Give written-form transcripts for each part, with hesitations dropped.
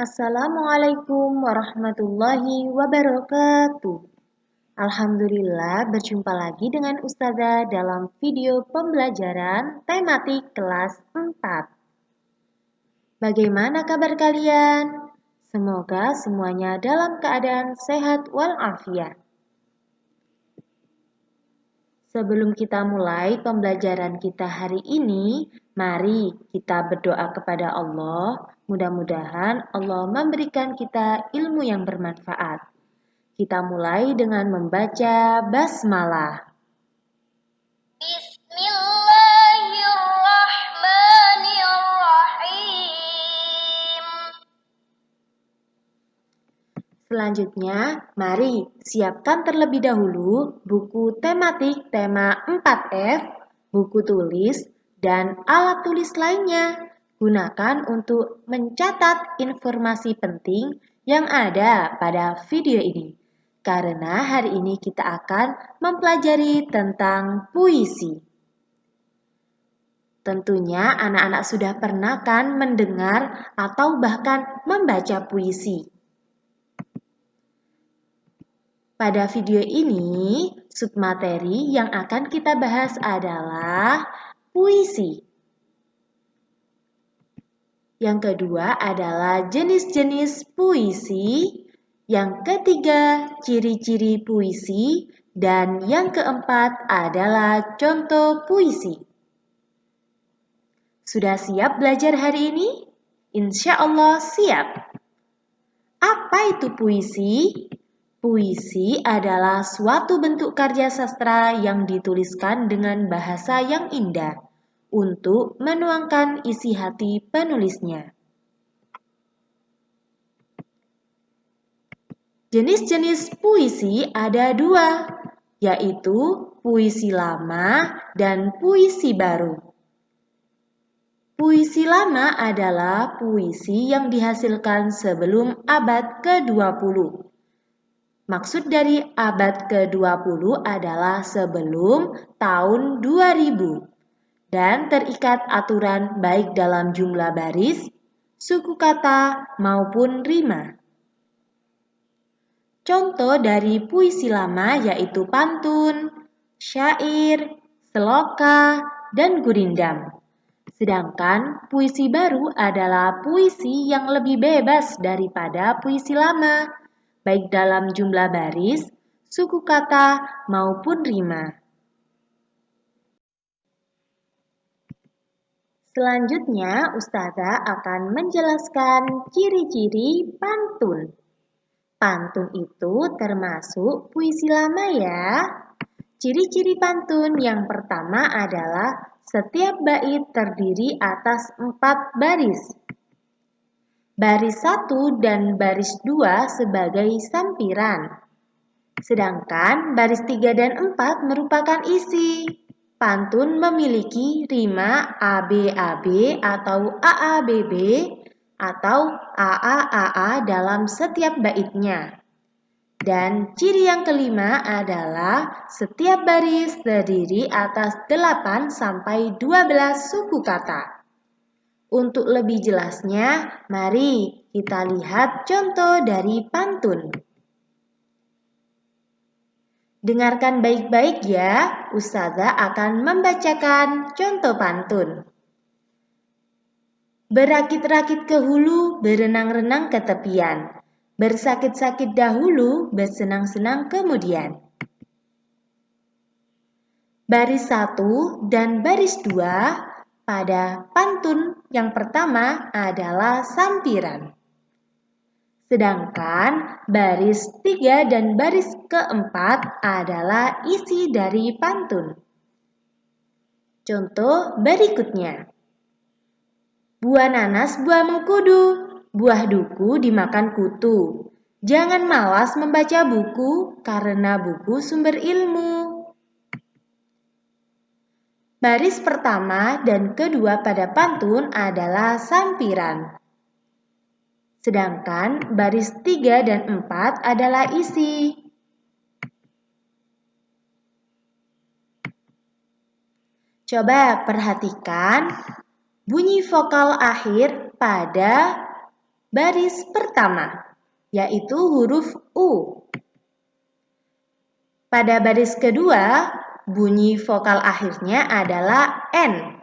Assalamualaikum warahmatullahi wabarakatuh. Alhamdulillah berjumpa lagi dengan Ustazah dalam video pembelajaran tematik kelas 4. Bagaimana kabar kalian? Semoga semuanya dalam keadaan sehat walafiat. Sebelum kita mulai pembelajaran kita hari ini, mari kita berdoa kepada Allah. Mudah-mudahan Allah memberikan kita ilmu yang bermanfaat. Kita mulai dengan membaca basmalah. Bismillahirrahmanirrahim. Selanjutnya, mari siapkan terlebih dahulu buku tematik tema 4F, buku tulis, dan alat tulis lainnya. Gunakan untuk mencatat informasi penting yang ada pada video ini. Karena hari ini kita akan mempelajari tentang puisi. Tentunya anak-anak sudah pernah kan mendengar atau bahkan membaca puisi. Pada video ini, submateri yang akan kita bahas adalah puisi. Yang kedua adalah jenis-jenis puisi. Yang ketiga, ciri-ciri puisi. Dan yang keempat adalah contoh puisi. Sudah siap belajar hari ini? Insya Allah siap. Apa itu puisi? Puisi adalah suatu bentuk karya sastra yang dituliskan dengan bahasa yang indah untuk menuangkan isi hati penulisnya. Jenis-jenis puisi ada dua, yaitu puisi lama dan puisi baru. Puisi lama adalah puisi yang dihasilkan sebelum abad ke-20. Maksud dari abad ke-20 adalah sebelum tahun 2000 dan terikat aturan baik dalam jumlah baris, suku kata, maupun rima. Contoh dari puisi lama yaitu pantun, syair, seloka, dan gurindam. Sedangkan puisi baru adalah puisi yang lebih bebas daripada puisi lama, baik dalam jumlah baris, suku kata, maupun rima. Selanjutnya, Ustazah akan menjelaskan ciri-ciri pantun. Pantun itu termasuk puisi lama ya. Ciri-ciri pantun yang pertama adalah setiap bait terdiri atas 4 baris. Baris 1 dan baris 2 sebagai sampiran. Sedangkan baris 3 dan 4 merupakan isi. Pantun memiliki rima ABAB atau AABB atau AAAA dalam setiap baitnya. Dan ciri yang kelima adalah setiap baris terdiri atas 8 sampai 12 suku kata. Untuk lebih jelasnya, mari kita lihat contoh dari pantun. Dengarkan baik-baik ya, Ustazah akan membacakan contoh pantun. Berakit-rakit ke hulu, berenang-renang ke tepian. Bersakit-sakit dahulu, bersenang-senang kemudian. Baris 1 dan baris 2 pada pantun yang pertama adalah sampiran. Sedangkan baris 3 dan baris keempat adalah isi dari pantun. Contoh berikutnya. Buah nanas, buah mengkudu, buah duku dimakan kutu. Jangan malas membaca buku, karena buku sumber ilmu. Baris pertama dan kedua pada pantun adalah sampiran. Sedangkan baris 3 dan 4 adalah isi. Coba perhatikan bunyi vokal akhir pada baris pertama, yaitu huruf U. Pada baris kedua, bunyi vokal akhirnya adalah N.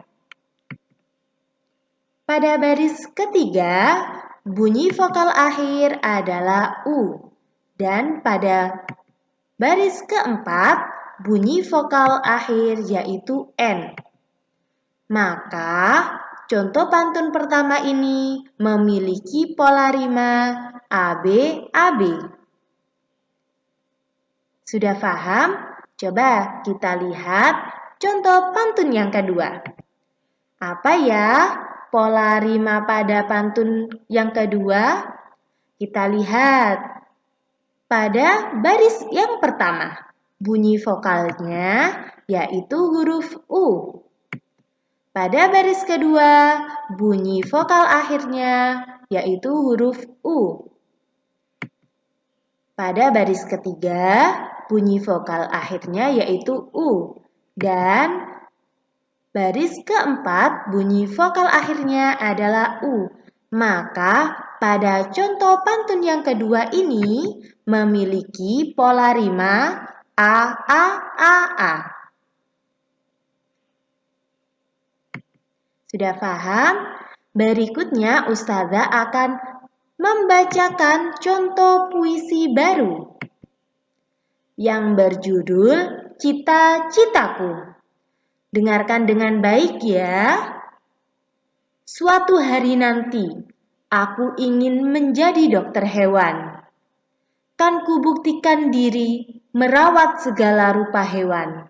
Pada baris ketiga, bunyi vokal akhir adalah U. Dan pada baris keempat, bunyi vokal akhir yaitu N. Maka, contoh pantun pertama ini memiliki pola rima AB-AB. Sudah paham? Coba kita lihat contoh pantun yang kedua. Apa ya pola rima pada pantun yang kedua? Kita lihat pada baris yang pertama, bunyi vokalnya yaitu huruf U. Pada baris kedua, bunyi vokal akhirnya yaitu huruf U. Pada baris ketiga, bunyi vokal akhirnya yaitu U. Dan baris keempat, bunyi vokal akhirnya adalah U. Maka pada contoh pantun yang kedua ini memiliki pola rima A-A-A-A. Sudah paham? Berikutnya Ustazah akan membacakan contoh puisi baru yang berjudul Cita-Citaku. Dengarkan dengan baik ya. Suatu hari nanti, aku ingin menjadi dokter hewan. Kan kubuktikan diri merawat segala rupa hewan.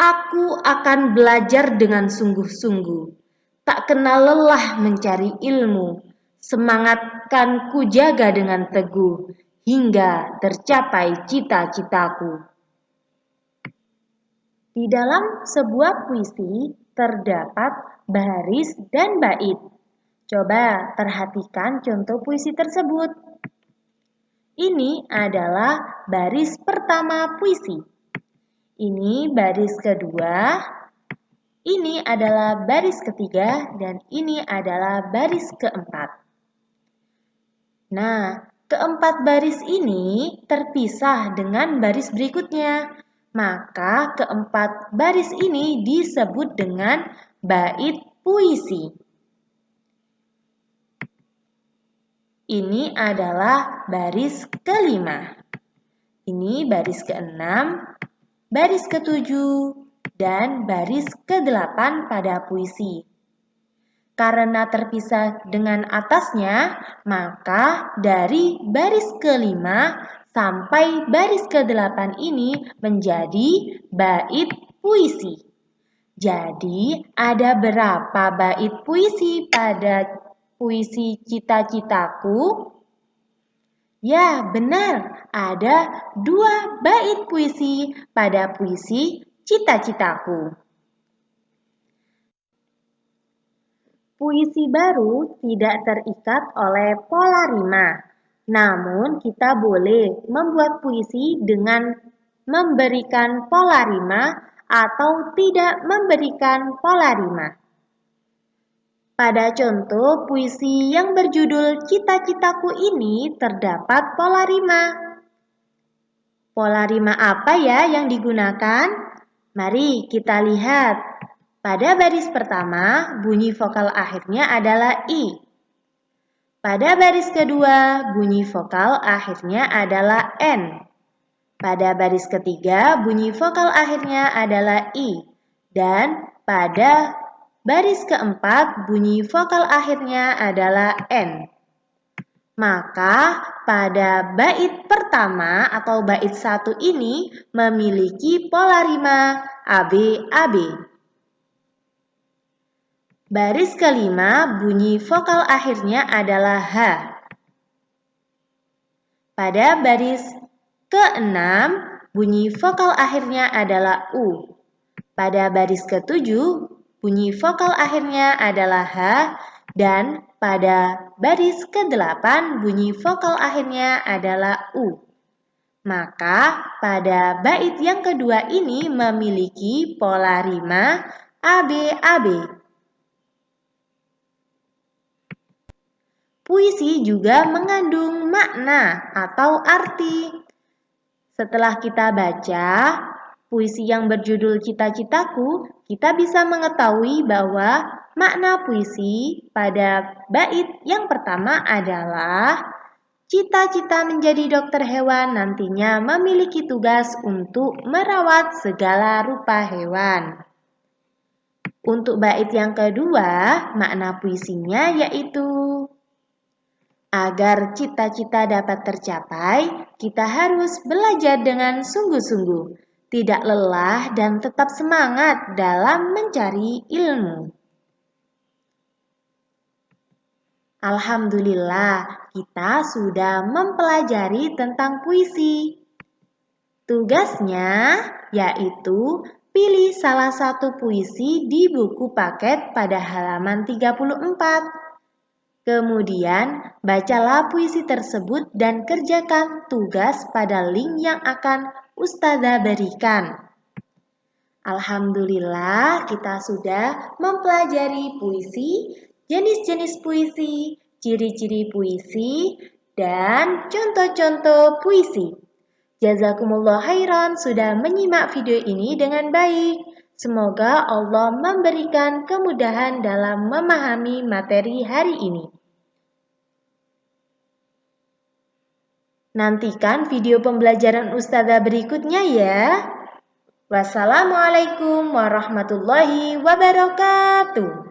Aku akan belajar dengan sungguh-sungguh, tak kenal lelah mencari ilmu. Semangat kan ku jaga dengan teguh, hingga tercapai cita-citaku. Di dalam sebuah puisi terdapat baris dan bait. Coba perhatikan contoh puisi tersebut. Ini adalah baris pertama puisi. Ini baris kedua, ini adalah baris ketiga, dan ini adalah baris keempat. Nah, keempat baris ini terpisah dengan baris berikutnya. Maka keempat baris ini disebut dengan bait puisi. Ini adalah baris kelima. Ini baris keenam, baris ketujuh, dan baris ke-8 pada puisi. Karena terpisah dengan atasnya, maka dari baris kelima sampai baris ke-8 ini menjadi bait puisi. Jadi, ada berapa bait puisi pada puisi Cita-Citaku? Ya, benar. Ada 2 bait puisi pada puisi Cita-Citaku. Puisi baru tidak terikat oleh pola rima. Namun, kita boleh membuat puisi dengan memberikan pola rima atau tidak memberikan pola rima. Pada contoh puisi yang berjudul Cita-Citaku ini terdapat pola rima. Pola rima apa ya yang digunakan? Mari kita lihat. Pada baris pertama, bunyi vokal akhirnya adalah I. Pada baris kedua, bunyi vokal akhirnya adalah N. Pada baris ketiga, bunyi vokal akhirnya adalah I. Dan pada baris keempat, bunyi vokal akhirnya adalah N. Maka pada bait pertama atau bait 1 ini memiliki pola rima AB-AB. Baris kelima, bunyi vokal akhirnya adalah H. Pada baris ke-6, bunyi vokal akhirnya adalah U. Pada baris ke-7, bunyi vokal akhirnya adalah H. Dan pada baris ke-8, bunyi vokal akhirnya adalah U. Maka pada bait yang kedua ini memiliki pola rima AB-AB. puisi juga mengandung makna atau arti. Setelah kita baca puisi yang berjudul Cita-Citaku, kita bisa mengetahui bahwa makna puisi pada bait yang pertama adalah cita-cita menjadi dokter hewan nantinya memiliki tugas untuk merawat segala rupa hewan. Untuk bait yang kedua, makna puisinya yaitu agar cita-cita dapat tercapai, kita harus belajar dengan sungguh-sungguh, tidak lelah dan tetap semangat dalam mencari ilmu. Alhamdulillah, kita sudah mempelajari tentang puisi. Tugasnya yaitu pilih salah satu puisi di buku paket pada halaman 34. Kemudian, bacalah puisi tersebut dan kerjakan tugas pada link yang akan Ustazah berikan. Alhamdulillah, kita sudah mempelajari puisi, jenis-jenis puisi, ciri-ciri puisi, dan contoh-contoh puisi. Jazakumullah khairan sudah menyimak video ini dengan baik. Semoga Allah memberikan kemudahan dalam memahami materi hari ini. Nantikan video pembelajaran Ustazah berikutnya ya. Wassalamualaikum warahmatullahi wabarakatuh.